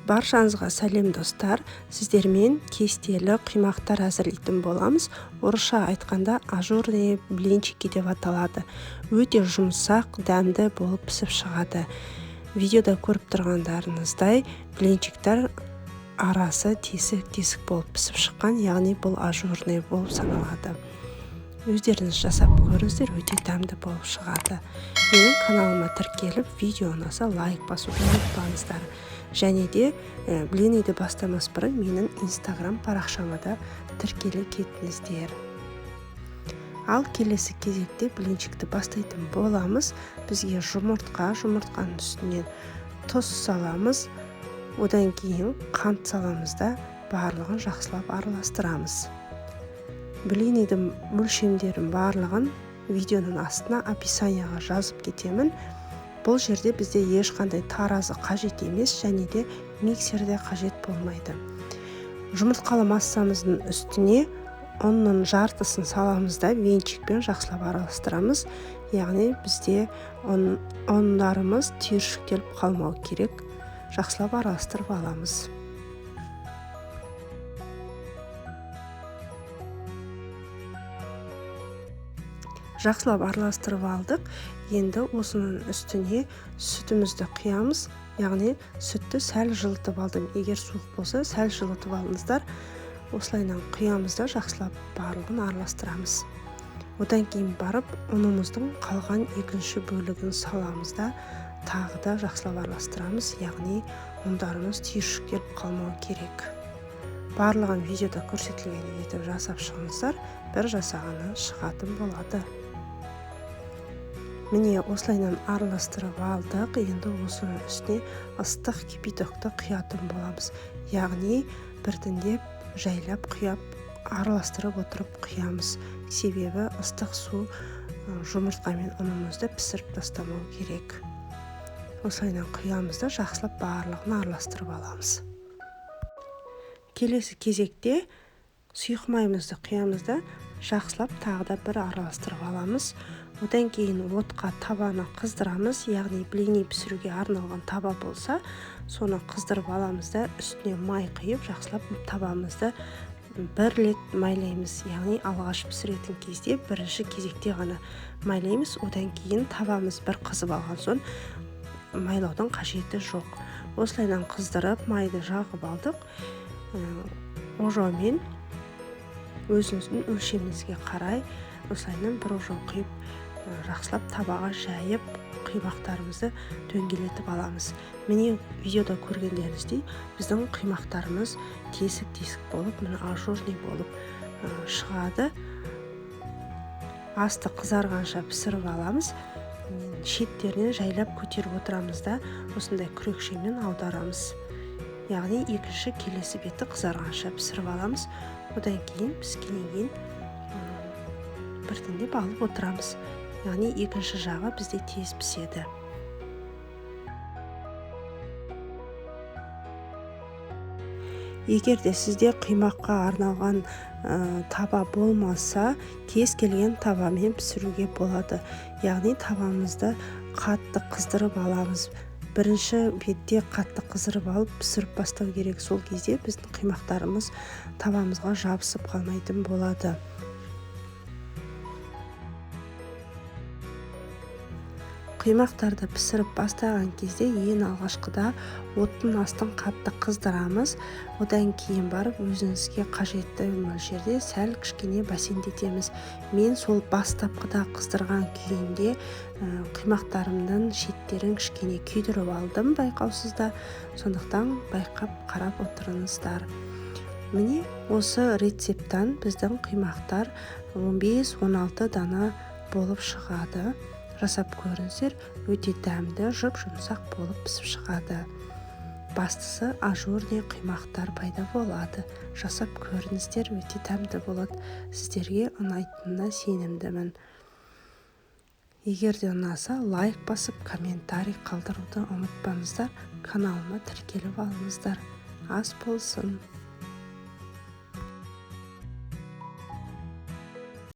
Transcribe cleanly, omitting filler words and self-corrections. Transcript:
Баршаңызға сәлем достар, сіздермен кестелі құймақтар әзірлейтін боламыз. Орысша айтқанда ажурные блинчики деп аталады. Өте жұмсақ, дәмді болып пісіп шығады. Видеода көріп тұрғандарыңыздай блинчиктер арасы тесік болып пісіп шыққан, яғни бұл ажурный болып саналады. Өздеріңіз жасап көріңіздер, өте дәмді болып шығады. Менің каналыма тіркеліп, видео ұнаса лайк басуды ұмытпаңыздар. Және де блиниді бастамас бұрын менің инстаграм парақшама да тіркеле кетіңіздер. Ал келесі кезекте блинчикті бастайтын боламыз. Бізге жұмыртқаның үстінен тұз саламыз. Одан кейін қант саламыз да барлығын жақсылап араластырамыз. Блинидің мөлшемдерін барлығын видеоның астына описанияға жазып кетемін. Бұл жерде бізде ешқандай таразы қажет емес, және де миксерде қажет болмайды. Жұмыртқалы массамыздың үстіне ұнның жартысын саламыз да венчикпен жақсылап араластырамыз. Яғни бізде ұндарымыз түйіршіктеліп қалмау керек. Жақсылап араластырып аламыз. Жақсылап араластырып алдық. Енді осының үстіне сүтімізді құямыз. Яғни сүтті сәл жылытып алдым. Егер суық болса, сәл жылытып алыңыздар. Осылайынан құямыз да жақсылап барлығын араластырамыз. Одан кейін барып, ұнымыздың қалған екінші бөлігін саламыз да тағы да жақсылап араластырамыз. Яғни ұндарымыз түйіршіктеліп қалмау керек. Барлығын видеода көрсетілген етіп жасап шығыңыздар, бір жасағаны шығатын болады. Міне осылайынан араластырып алдық. Енді осының үстіне ыстық кипятокты құятын боламыз. Яғни біртіндеп жайлап құяп араластырып отырып құямыз. Себебі ыстық су жұмыртқа мен ұнымызды пісіріп тастамау керек. Осылайынан құямыз да жақсылап барлығын араластырып аламыз. Келесі кезекте сұйық майымызды құямыз да жақсылап тағы да бір араластырып аламыз. Одан кейін отқа табаны қыздырамыз, яғни блини пісіруге арналған таба болса, соны қыздырып аламыз да үстіне май құйып, жақсылап табамызды бір рет майлаймыз. Яғни алғаш пісіретін кезде бірінші кезекте ғана майлаймыз, одан кейін табамыз бір қызып алған соң майлаудың қажеті жоқ. Осылайынан қыздырып, майды жағып алдық. Ожаумен өзіңіздің өлшеміңізге қарай осылайынан бір ожау құйып жақсылап табаға жайып құймақтарымызды дөңгелетіп аламыз. Міне видеода көргендеріңіздей біздің құймақтарымыз тесік болып, ажурный болып шығады. Асты қызарғанша пісіріп аламыз. Шеттерінен жайлап көтеріп отырамыз да осындай күрекшемен аударамыз. Яғни екінші келесі беті қызарғанша пісіріп аламыз. Одан кейін піскеннен кейін біртіндеп алып отырамыз. Яғни екінші жағы бізде тез піседі. Егер де сізде құймаққа арналған таба болмаса, кез келген табамен пісіруге болады. Яғни табамызды қатты қыздырып аламыз. Бірінші бетте қатты қыздырып алып пісіріп бастау керек. Сол кезде біздің құймақтарымыз табамызға жабысып қалмайтын болады. Құймақтарды пісіріп бастаған кезде ең алғашқыда оттың астын қатты қыздырамыз. Одан кейін барып өзіңізге қажетті мөлшерде сәл кішкене бәсеңдетеміз. Мен сол бастапқыда қыздырған күйінде құймақтарымның шеттерін кішкене күйдіріп алдым байқаусызда. Сондықтан байқап қарап отырыңыздар. Міне осы рецепттен біздің құймақтар 15-16 дана болып шығады. Жасап көріңіздер, өте дәмді, жұмсақ болып пісіп шығады. Бастысы ажурный құймақтар пайда болады. Жасап көріңіздер, өте дәмді болады. Сіздерге ұнайтынына сенімдімін. Егер де ұнаса, лайк басып, комментарий қалдыруды ұмытпаңыздар. Каналыма тіркеліп алыңыздар. Ас болсын.